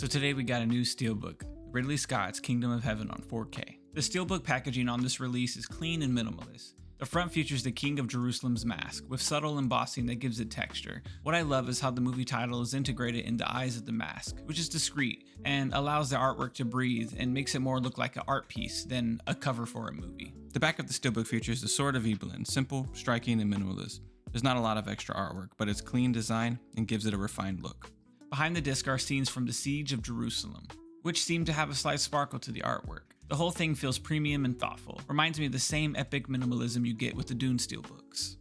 So today we got a new steelbook, Ridley Scott's Kingdom of Heaven on 4K. The steelbook packaging on this release is clean and minimalist. The front features the King of Jerusalem's mask, with subtle embossing that gives it texture. What I love is how the movie title is integrated in the eyes of the mask, which is discreet and allows the artwork to breathe and makes it more look like an art piece than a cover for a movie. The back of the steelbook features the Sword of Evelyn, simple, striking, and minimalist. There's not a lot of extra artwork, but it's clean design and gives it a refined look. Behind the disc are scenes from the Siege of Jerusalem, which seem to have a slight sparkle to the artwork. The whole thing feels premium and thoughtful. Reminds me of the same epic minimalism you get with the Dune steelbooks.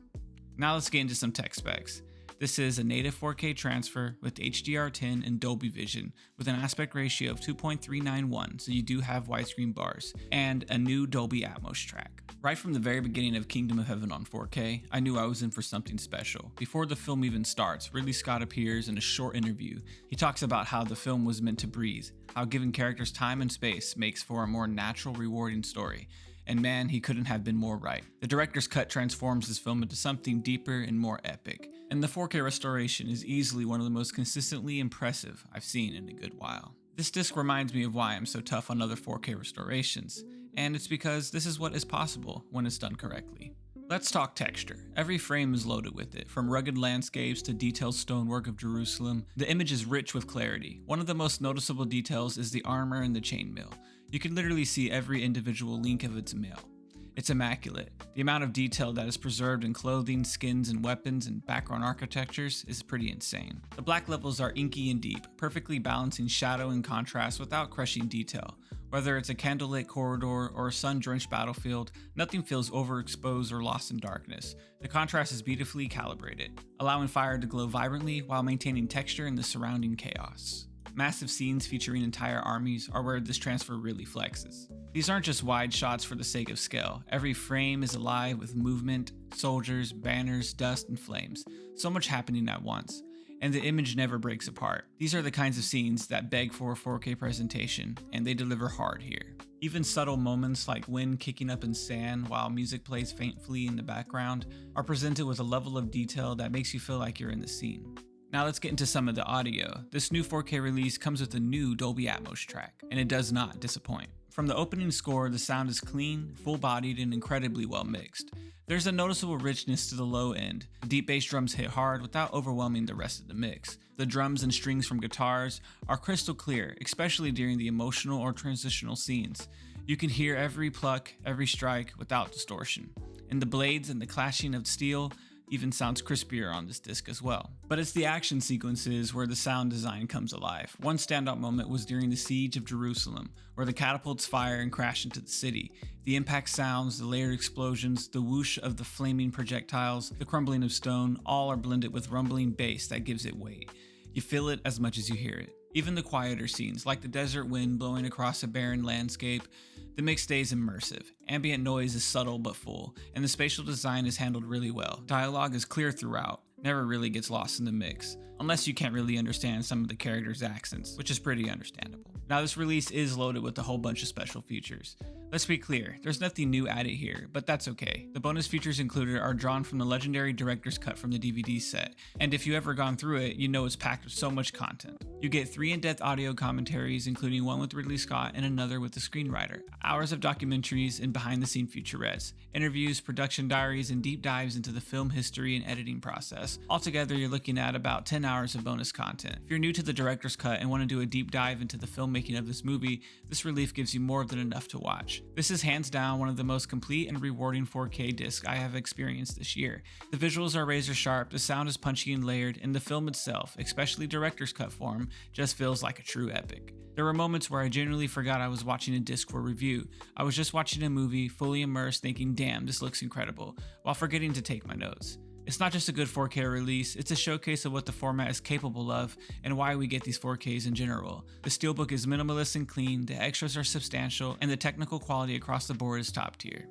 Now let's get into some tech specs. This is a native 4K transfer with HDR10 and Dolby Vision with an aspect ratio of 2.391, so you do have widescreen bars, and a new Dolby Atmos track. Right from the very beginning of Kingdom of Heaven on 4K, I knew I was in for something special. Before the film even starts, Ridley Scott appears in a short interview. He talks about how the film was meant to breathe, how giving characters time and space makes for a more natural, rewarding story. And man, he couldn't have been more right. The director's cut transforms this film into something deeper and more epic. And the 4K restoration is easily one of the most consistently impressive I've seen in a good while. This disc reminds me of why I'm so tough on other 4K restorations, and it's because this is what is possible when it's done correctly. Let's talk texture. Every frame is loaded with it, from rugged landscapes to detailed stonework of Jerusalem. The image is rich with clarity. One of the most noticeable details is the armor and the chainmail. You can literally see every individual link of its mail. It's immaculate. The amount of detail that is preserved in clothing, skins, and weapons and background architectures is pretty insane. The black levels are inky and deep, perfectly balancing shadow and contrast without crushing detail. Whether it's a candlelit corridor or a sun-drenched battlefield, nothing feels overexposed or lost in darkness. The contrast is beautifully calibrated, allowing fire to glow vibrantly while maintaining texture in the surrounding chaos. Massive scenes featuring entire armies are where this transfer really flexes. These aren't just wide shots for the sake of scale. Every frame is alive with movement, soldiers, banners, dust, and flames. So much happening at once, and the image never breaks apart. These are the kinds of scenes that beg for a 4K presentation, and they deliver hard here. Even subtle moments like wind kicking up in sand while music plays faintly in the background are presented with a level of detail that makes you feel like you're in the scene. Now let's get into some of the audio. This new 4K release comes with a new Dolby Atmos track, and it does not disappoint. From the opening score, the sound is clean, full-bodied, and incredibly well mixed. There's a noticeable richness to the low end. The deep bass drums hit hard without overwhelming the rest of the mix. The drums and strings from guitars are crystal clear, especially during the emotional or transitional scenes. You can hear every pluck, every strike without distortion. And the blades and the clashing of steel even sounds crispier on this disc as well. But it's the action sequences where the sound design comes alive. One standout moment was during the Siege of Jerusalem, where the catapults fire and crash into the city. The impact sounds, the layered explosions, the whoosh of the flaming projectiles, the crumbling of stone, all are blended with rumbling bass that gives it weight. You feel it as much as you hear it. Even the quieter scenes, like the desert wind blowing across a barren landscape, the mix stays immersive. Ambient noise is subtle but full, and the spatial design is handled really well. Dialogue is clear throughout, never really gets lost in the mix, unless you can't really understand some of the characters' accents, which is pretty understandable. Now this release is loaded with a whole bunch of special features. Let's be clear, there's nothing new added here, but that's okay. The bonus features included are drawn from the legendary director's cut from the DVD set, and if you ever gone through it, you know it's packed with so much content. You get 3 in-depth audio commentaries, including one with Ridley Scott and another with the screenwriter, hours of documentaries and behind-the-scene featurettes, interviews, production diaries, and deep dives into the film history and editing process. Altogether, you're looking at about 10 hours of bonus content. If you're new to the director's cut and want to do a deep dive into the filmmaking of this movie, this relief gives you more than enough to watch. This is hands down one of the most complete and rewarding 4K discs I have experienced this year. The visuals are razor sharp, the sound is punchy and layered, and the film itself, especially director's cut form, just feels like a true epic. There were moments where I genuinely forgot I was watching a disc for review. I was just watching a movie, fully immersed, thinking, damn, this looks incredible, while forgetting to take my notes. It's not just a good 4K release, it's a showcase of what the format is capable of and why we get these 4Ks in general. The steelbook is minimalist and clean, the extras are substantial, and the technical quality across the board is top tier.